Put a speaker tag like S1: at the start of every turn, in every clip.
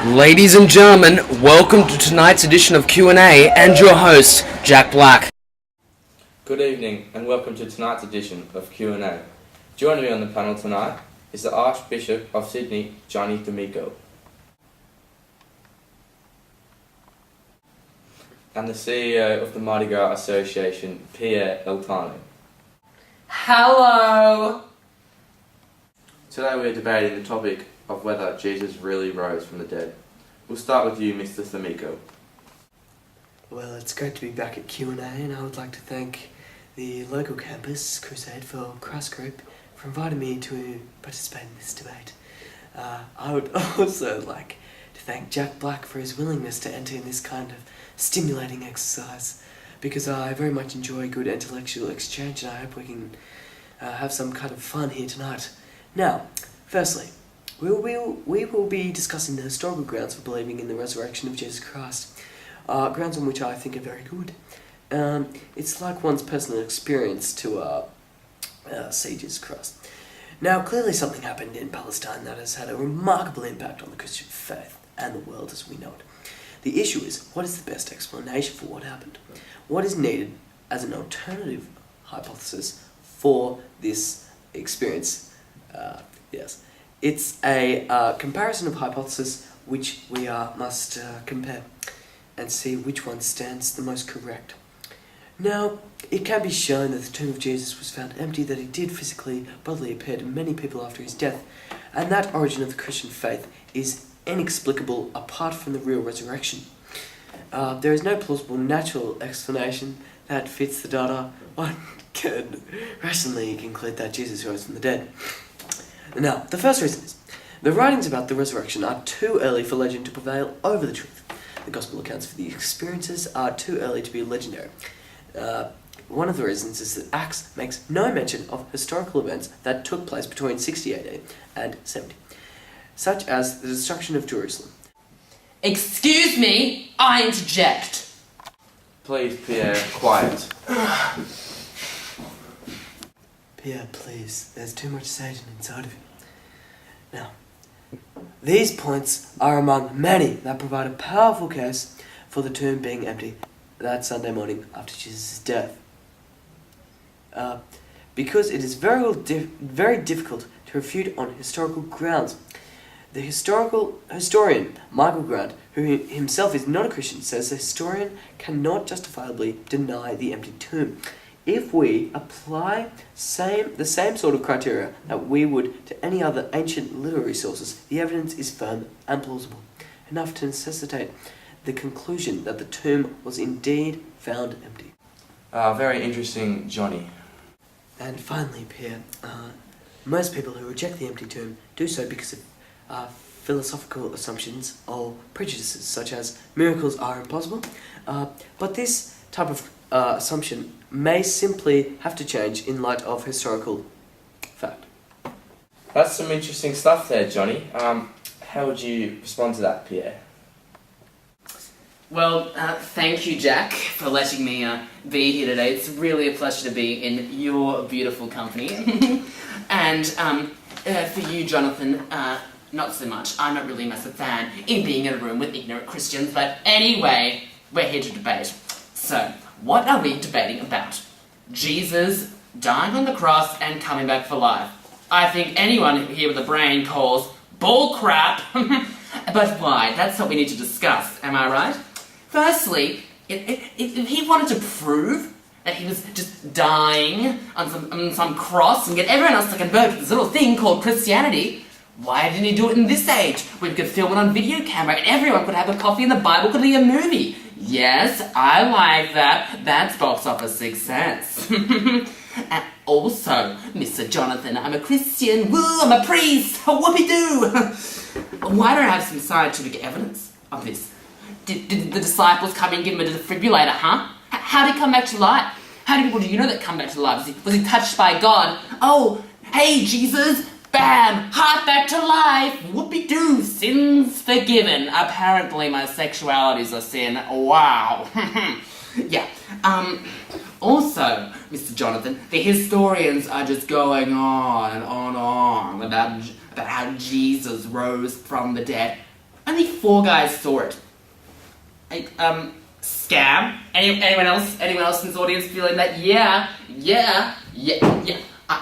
S1: Ladies and gentlemen, welcome to tonight's edition of Q&A and your host, Jack Black.
S2: Good evening and welcome to tonight's edition of Q&A. Joining me on the panel tonight is the Archbishop of Sydney, Johnny D'Amico, and the CEO of the Mardi Gras Association, Pierre Eltano.
S3: Hello!
S2: Today we're debating the topic of whether Jesus really rose from the dead. We'll start with you, Mr. D'Amico.
S4: Well, it's great to be back at Q&A, and I would like to thank the local campus, Crusade for Christ Group, for inviting me to participate in this debate. I would also like to thank Jack Black for his willingness to enter in this kind of stimulating exercise, because I very much enjoy good intellectual exchange, and I hope we can have some kind of fun here tonight. Now, firstly, we will be discussing the historical grounds for believing in the resurrection of Jesus Christ, grounds on which I think are very good. It's like one's personal experience to see Jesus Christ. Now, clearly something happened in Palestine that has had a remarkable impact on the Christian faith and the world as we know it. The issue is, what is the best explanation for what happened? What is needed as an alternative hypothesis for this experience? Yes. It's a comparison of hypotheses which we must compare and see which one stands the most correct. Now, it can be shown that the tomb of Jesus was found empty, that he did physically, bodily appear to many people after his death, and that origin of the Christian faith is inexplicable apart from the real resurrection. There is no plausible natural explanation that fits the data. One can rationally conclude that Jesus rose from the dead. Now, the first reason is, the writings about the resurrection are too early for legend to prevail over the truth. The gospel accounts for the experiences are too early to be legendary. One of the reasons is that Acts makes no mention of historical events that took place between 60 AD and 70, such as the destruction of Jerusalem.
S3: Excuse me, I interject.
S2: Please, Pierre, quiet.
S4: Pierre, please, there's too much Satan inside of you. Now, these points are among many that provide a powerful case for the tomb being empty that Sunday morning after Jesus' death. Because it is very difficult to refute on historical grounds. The historian Michael Grant, who himself is not a Christian, says the historian cannot justifiably deny the empty tomb. If we apply the same sort of criteria that we would to any other ancient literary sources, the evidence is firm and plausible, enough to necessitate the conclusion that the tomb was indeed found empty.
S2: Very interesting, Johnny.
S4: And finally, Pierre, most people who reject the empty tomb do so because of philosophical assumptions or prejudices, such as miracles are impossible. But this type of assumption may simply have to change in light of historical fact.
S2: That's some interesting stuff there, Johnny. How would you respond to that, Pierre?
S3: Well, thank you, Jack, for letting me be here today. It's really a pleasure to be in your beautiful company. And for you, Jonathan, not so much. I'm not really a massive fan in being in a room with ignorant Christians, but anyway, we're here to debate. So, what are we debating about? Jesus dying on the cross and coming back for life. I think anyone here with a brain calls bull crap. But why? That's what we need to discuss, am I right? Firstly, if he wanted to prove that he was just dying on some cross and get everyone else to convert to this little thing called Christianity, why didn't he do it in this age, where we could film it on video camera and everyone could have a coffee and the Bible could be a movie? Yes, I like that. That's box office success. And also, Mr. Jonathan, I'm a Christian. Woo, I'm a priest. Whoopee-doo. Why don't I have some scientific evidence of this? Did the disciples come and give him a defibrillator, huh? How did he come back to life? How many people do you know that come back to life? Was he touched by God? Oh, hey, Jesus. Bam! Heart back to life! Whoopee-doo! Sins forgiven. Apparently my sexuality's a sin. Wow. Yeah. Also, Mr. Jonathan, the historians are just going on and on about how Jesus rose from the dead. Only 4 guys saw it. Scam? Anyone else in this audience feeling that? Yeah.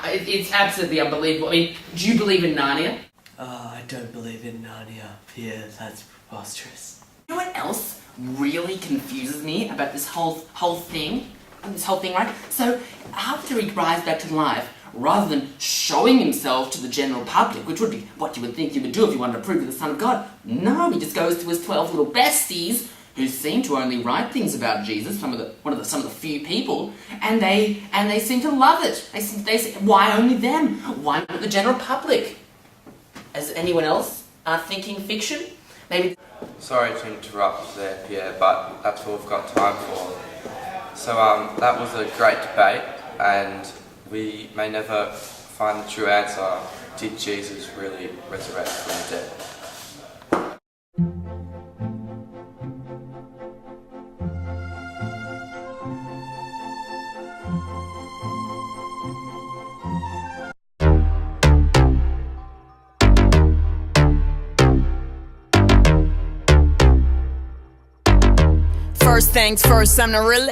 S3: It's absolutely unbelievable. I mean, do you believe in Narnia?
S4: I don't believe in Narnia. Yeah, that's preposterous.
S3: You know what else really confuses me about this whole thing? Right? So, after he rises back to life, rather than showing himself to the general public, which would be what you would think you would do if you wanted to prove you're the Son of God, no, he just goes to his 12 little besties, who seem to only write things about Jesus, some of the few people, and they seem to love it. They say, why only them? Why not the general public? Is anyone else thinking fiction? Maybe.
S2: Sorry to interrupt there, Pierre, but that's all we've got time for. So that was a great debate, and we may never find the true answer. Did Jesus really resurrect from the dead?
S5: First things first, I'm the real